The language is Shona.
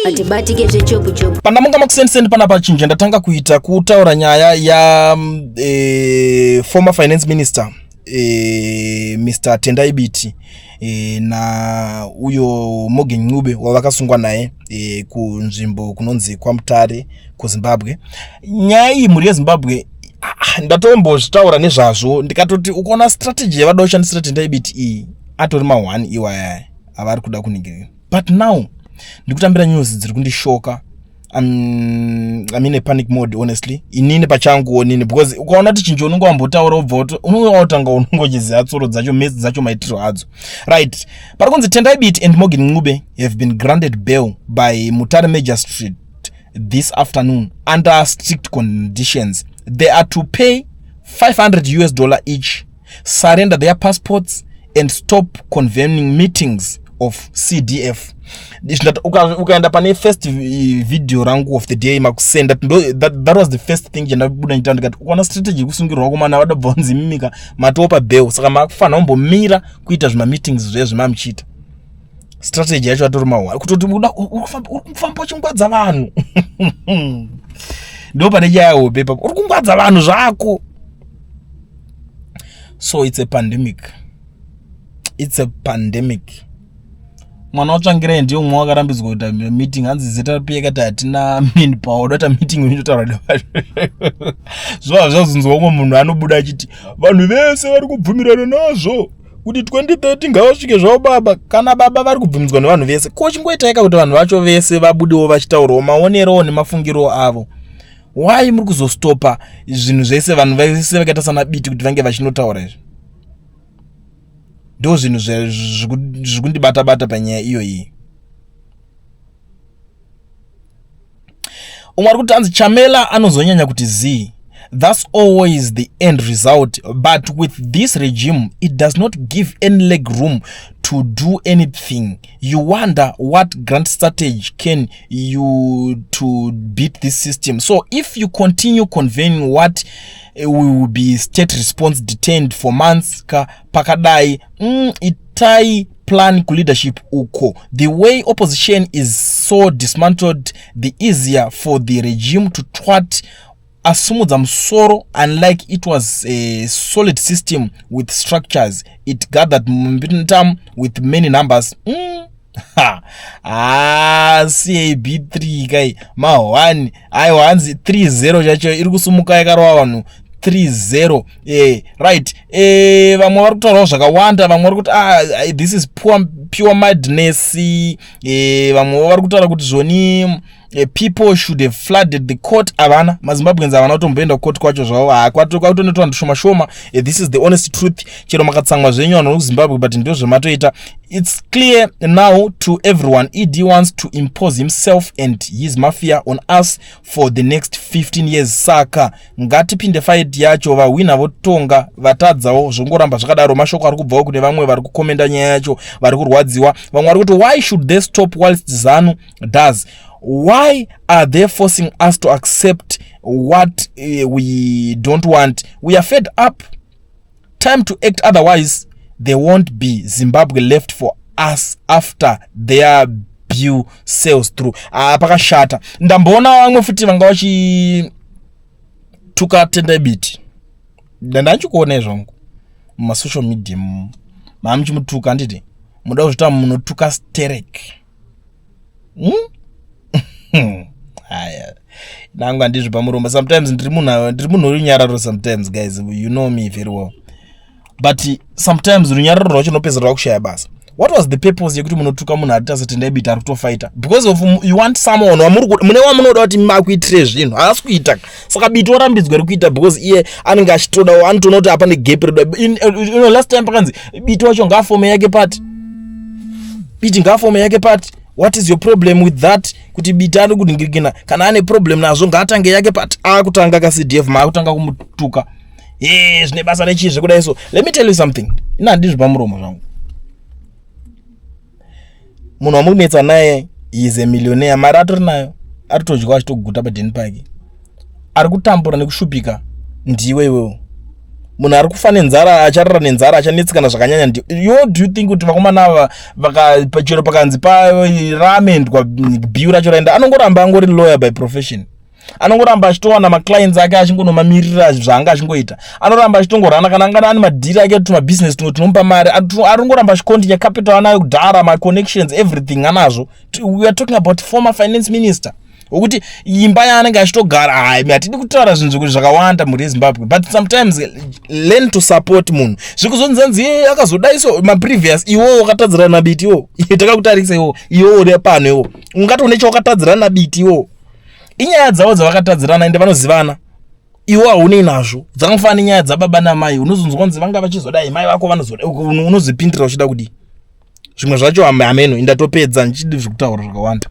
Atibatike zvechopu chopu. Pandamunga makusensendi panapa chinje ndatanga kuita kutaura nyaya ya former finance minister Mr. Tendai Biti na uyo Morgan Ncube wavakasungwa naye kunzvimbo kunonzi kwaMutare kuZimbabwe. Nyaya iyi muri yeZimbabwe ndatombozvitaura nezvazvo ndikatoti ukaona strategy yavada kushandisira Tendai Biti iyi atori ma1 iwaya avari kuda kuningirira. But now ndikutambira news dziri kundishoka. I'm in a panic mode honestly. Inini pachangu onini because ukaona kuti chinjo unongo wambotaura ubvoto unotanga unongochiziva tsoro dzacho mezi dzacho maitiro hadzo. Right. Parikunzi Tendai Biti and Morgan Ncube have been granted bail by Mutare Magistrate this afternoon under strict conditions. They are to pay $500 each, surrender their passports and stop convening meetings of CDF. Ukaenda pane first video rangu of the day makusenda that was the first thing jandabuda nita ndikati ukaona strategy kusungirwa kumana vadabva nzimimika matopa bail saka makufana umbomira kuita zvima meetings zvezvimamuchita. Strategy yacho atori mawa kutoti urikufamba uchingwadza vanhu ndo pane yawo pepa urikungwadza vanhu zvako. So it's a pandemic. Mwana watsvangira ndiyo mwa wakarambidzwa kuita meeting hanzi zeta pia kati hatina main power data meeting unotaura nevanhu. Zvazvazunzwa umwe munhu anobuda achiti vanhu vese vari kubvumirana nazvo kuti 2030 ngavasvike zvavo baba. Kana baba vari kubvumidzwa nevanhu vese ko chingoitaika kuti vanhu vacho vese vabudewo vachitaurawo maonerowo nemafungiro avo. Why muri kuzostopa zvinhu zvese vanhu vese vakaita sana Biti kuti vange vachinotaura izvi? Ndo zvinhu zvekundibata-bata panyaya iyo iyi. Umwe ari kuti anzi Chamela anozonyanya kuti Z. That's always the end result. But with this regime, it does not give any leg room to do anything. You wonder what grand strategy can you to beat this system. So if you continue conveying what will be state response detained for months pakadai itai plan leadership uko. The way opposition is so dismantled, the easier for the regime to twat asumudza musoro. Unlike it was a solid system with structures, it gathered momentum with many numbers. CAB3 kai ma1 aiwa hanzi 30 chacho iri kusumuka yakarova vanhu 30 right. Vamwe vari kutaurawo zvakawanda, vamwe vari kuti this is pure madness. Vamwe vari kutaura kuti zvoni people should have flooded the court. Avana maZimbabweans avana kutomboenda court kwacho zvavo kwatonoitwa vanhu shoma shoma. This is the honest truth. Chero makatsamwa zvenyu vanhu kuZimbabwe but ndio zvematoita. It's clear now to everyone ED wants to impose himself and his mafia on us for the next 15 years. Saka ngatipinde fight yacho, vawina votonga vatadzawo zvongoramba zvakadaro. Mashoko ari kubvawo kune vamwe vari kukomenda nyaya yacho vari kurwadziwa. Vamwe vari kuti why should they stop whilst ZANU does? Why are they forcing us to accept what we don't want? We are fed up. Time to act, otherwise there won't be Zimbabwe left for us after their bill sails through. Pakashata. Ndamboona vamwe futi vanga vachituka Tendai Biti. Ndandakuona izvongo muma social media mamuchimutuka nditi muda kuzvita munotuka Sterek. Haya. Nanga ndizvipa muromba. Sometimes ndiri munhu runyararo sometimes guys. You know me very well. But sometimes runyararo rwacho nopedzera kushaya basa. What was the purpose yekuti munotuka munhu atita Tendai Biti ari kutofighter? Because of you want someone mune wamunoda kuti makuitire zvinhu haasi kuita. Saka Biti warambidzwa ri kuita because iye anenge achitoda anotoona kuti hapane gap redo. Last time pakanzi Biti wacho ngafome yake part. Biti ngafome yake part. What is your problem with that? Kuti Biti ari kudingirikina kana ane problem nazvo ngaatange yake part. Akutanga ka CDF maakutanga kumutuka. Zvine basa rechizve kudai so. Let me tell you something. Ina ndizvipa muromo zvangu. Munhu wamunetsa naye is a millionaire. Mari atori nayo atotodya achitoguta paDen Park. Ari kutambura nekushupika ndiwe iwewe. munhu ari kufa nenzara acharara nenzara achanetsikana zvakanyanya ndi do you think kuti vakomana ava vakachero pakanzi raamendwa bhiu racho raenda anongoramba angori lawyer by profession, anongoramba achitowana maclients ake achingonomamirira zvaanga achingoita, anoramba achitongorana kana angana ane madhiri ake tumabusiness tunomupa mari, arongoramba achikontinya capital anayo kudhara, maconnections, everything anazvo. We are talking about former finance minister ukuthi imba yaanenge achitogara hatidi kutaura zvinhu zvakawanda muri Zimbabwe, but sometimes learn to support munhu. Zvikuzonzanzi akazodaiso maprevious iwo wakatadzira nabiti iwo takakutarisa iwo uri pano iwo ungati une chawakatadzira nabiti iwo inyaya dzavo dzavakatadzirana ende vanozivana, iwo haunei nazvo, dzakafanana nyaya dzababa namai. Unozonzwa kunzi vanga vachizodai mai vako vanozoda, unozvipindira uchida kudi zvimwe zvacho. Ameno indatopedza ndichidi zvekutaura zvakawanda.